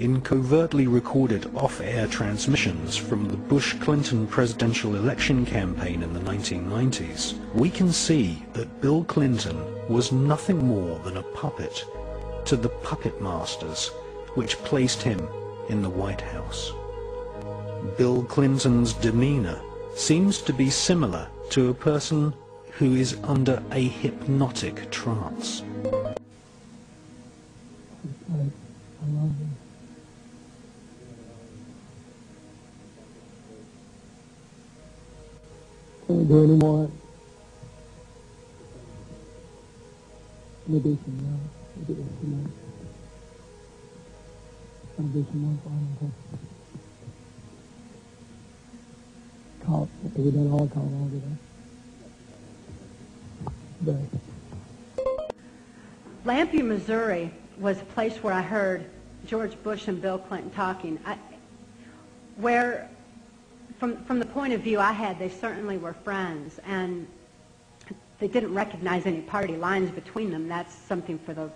in covertly recorded off-air transmissions from the Bush-Clinton presidential election campaign in the 1990s, we can see that Bill Clinton was nothing more than a puppet to the puppet masters which placed him in the White House. Bill Clinton's demeanor seems to be similar to a person who is under a hypnotic trance. I love you. Can we do any more? Maybe some more. Maybe some more. I'll do some more final call. We done all call all today. Lampe, Missouri was a place where I heard George Bush and Bill Clinton talking. Where, from the point of view I had, they certainly were friends, and they didn't recognize any party lines between them. That's something for the,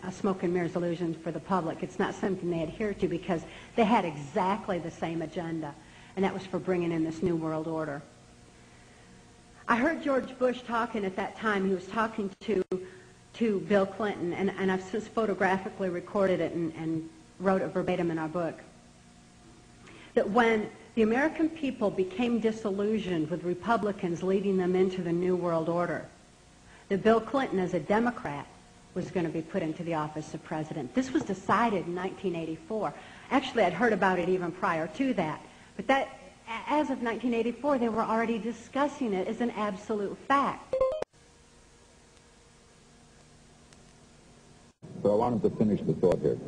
a smoke and mirrors illusion for the public. It's not something they adhere to because they had exactly the same agenda, and that was for bringing in this New World Order. I heard George Bush talking at that time. He was talking to Bill Clinton, and I've since photographically recorded it and wrote it verbatim in our book, that when the American people became disillusioned with Republicans leading them into the New World Order, that Bill Clinton, as a Democrat, was going to be put into the office of president. This was decided in 1984. Actually, I'd heard about it even prior to that, but that, as of 1984, they were already discussing it as an absolute fact. So I wanted to finish the thought here.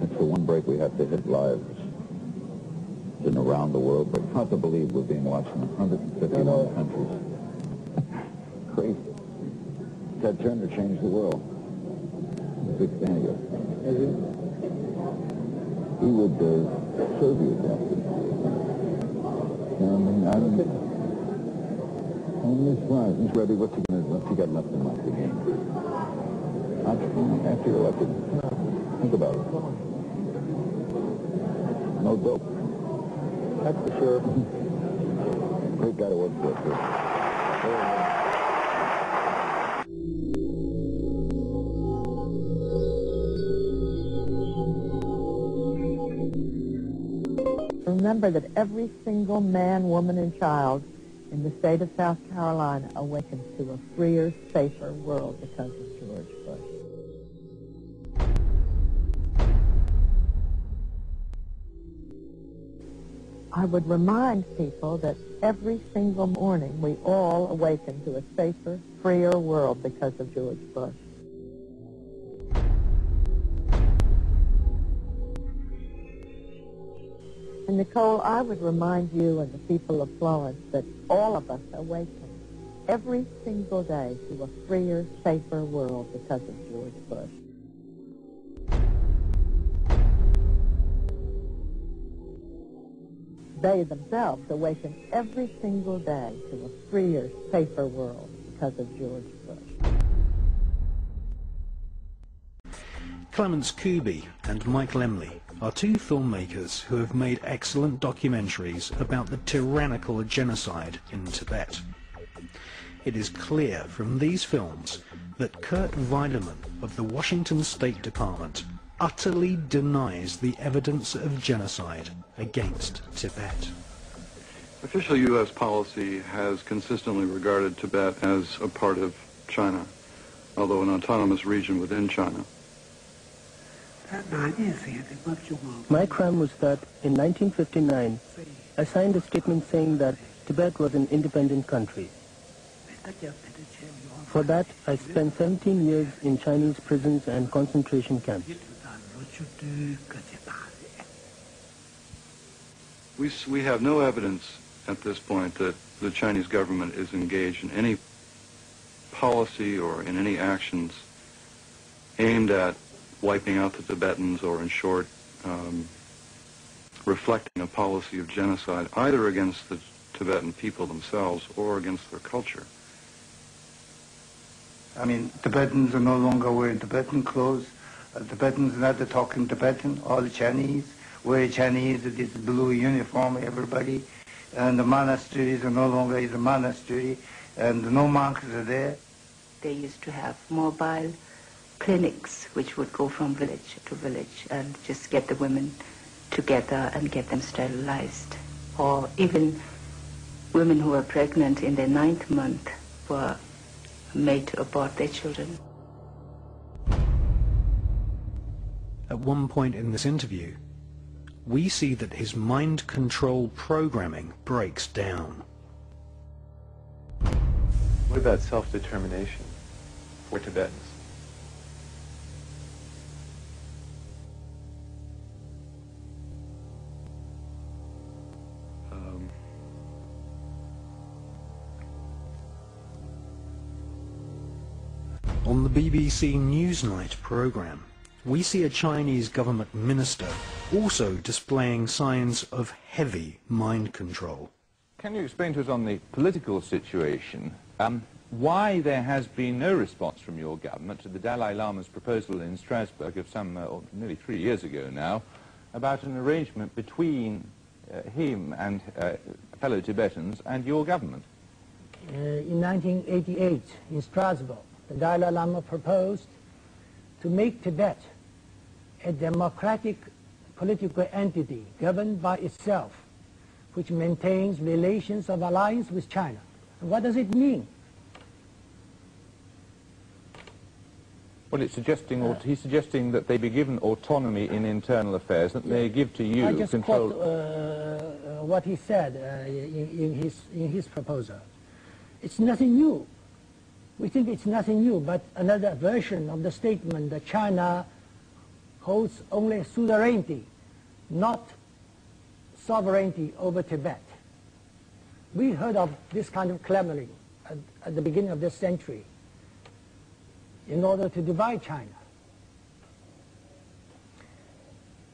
It's the one break we have to hit live in around the world, but hard to believe we're being watched in 151 countries. Crazy. Ted Turner changed the world. I'm a big fan of yours. He would serve you that. You know what I mean? I'm surprised. Miss Rebbe, what you got left in life again? After you're elected, think about it. No dope. That's for sure. Great guy to work for, too. Remember that every single man, woman, and child in the state of South Carolina awakens to a freer, safer world because of George Bush. I would remind people that every single morning we all awaken to a safer, freer world because of George Bush. And Nicole, I would remind you and the people of Florence that all of us awaken every single day to a freer, safer world because of George Bush. They themselves awaken every single day to a freer, safer world because of George Bush. Clements Kuby and Mike Lemley are two filmmakers who have made excellent documentaries about the tyrannical genocide in Tibet. It is clear from these films that Kurt Weidemann of the Washington State Department utterly denies the evidence of genocide against Tibet. Official U.S. policy has consistently regarded Tibet as a part of China, although an autonomous region within China. My crime was that in 1959, I signed a statement saying that Tibet was an independent country. For that, I spent 17 years in Chinese prisons and concentration camps. We have no evidence at this point that the Chinese government is engaged in any policy or in any actions aimed at wiping out the Tibetans, or in short, reflecting a policy of genocide either against the Tibetan people themselves or against their culture. I mean, Tibetans are no longer wearing Tibetan clothes. Tibetans not talking Tibetan, all Chinese, wear Chinese, this blue uniform, everybody. And the monasteries are no longer is a monastery, and no monks are there. They used to have mobile clinics which would go from village to village and just get the women together and get them sterilized. Or even women who were pregnant in their 9th month were made to abort their children. At one point in this interview, we see that his mind control programming breaks down. What about self-determination for Tibetans? On the BBC Newsnight programme, we see a Chinese government minister also displaying signs of heavy mind control. Can you explain to us on the political situation why there has been no response from your government to the Dalai Lama's proposal in Strasbourg of nearly 3 years ago now about an arrangement between him and fellow Tibetans and your government? In 1988, in Strasbourg, the Dalai Lama proposed to make Tibet a democratic political entity governed by itself, which maintains relations of alliance with China. And what does it mean? Well, it's suggesting, he's suggesting that they be given autonomy in internal affairs, that they give to you I just control. quote what he said in his proposal. It's nothing new. We think it's nothing new, but another version of the statement that China holds only suzerainty, not sovereignty over Tibet. We heard of this kind of clamoring at the beginning of this century in order to divide China.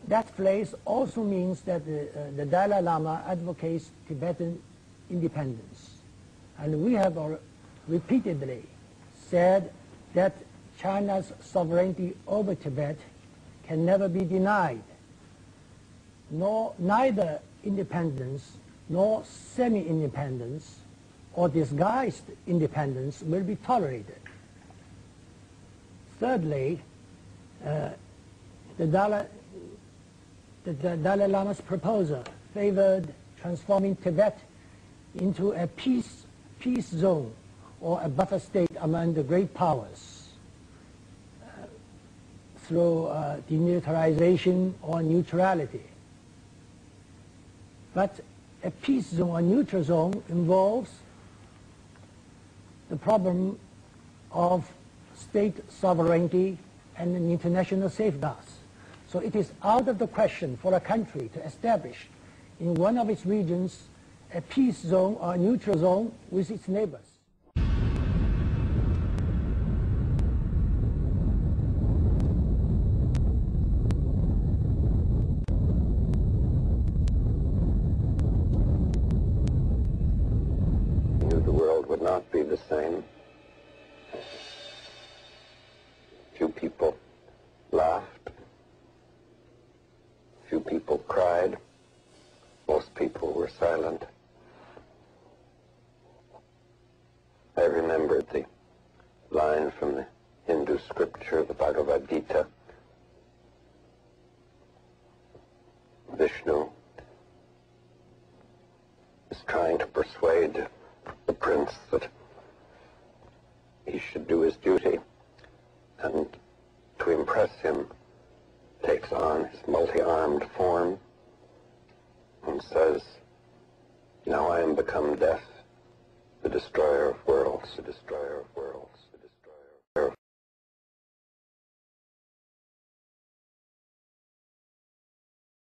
That phrase also means that the Dalai Lama advocates Tibetan independence. And we have repeatedly said that China's sovereignty over Tibet can never be denied. Neither independence nor semi-independence or disguised independence will be tolerated. Thirdly, the Dalai Lama's proposal favored transforming Tibet into a peace zone or a buffer state among the great powers through demilitarization or neutrality. But a peace zone or neutral zone involves the problem of state sovereignty and international safeguards. So it is out of the question for a country to establish in one of its regions a peace zone or a neutral zone with its neighbors. The world would not be the same. Few people laughed. Few people cried. Most people were silent. I remembered the line from the Hindu scripture, the Bhagavad Gita. Vishnu is trying to persuade the prince that he should do his duty, and to impress him takes on his multi-armed form and says, "Now I am become death, the destroyer of worlds, the destroyer of worlds."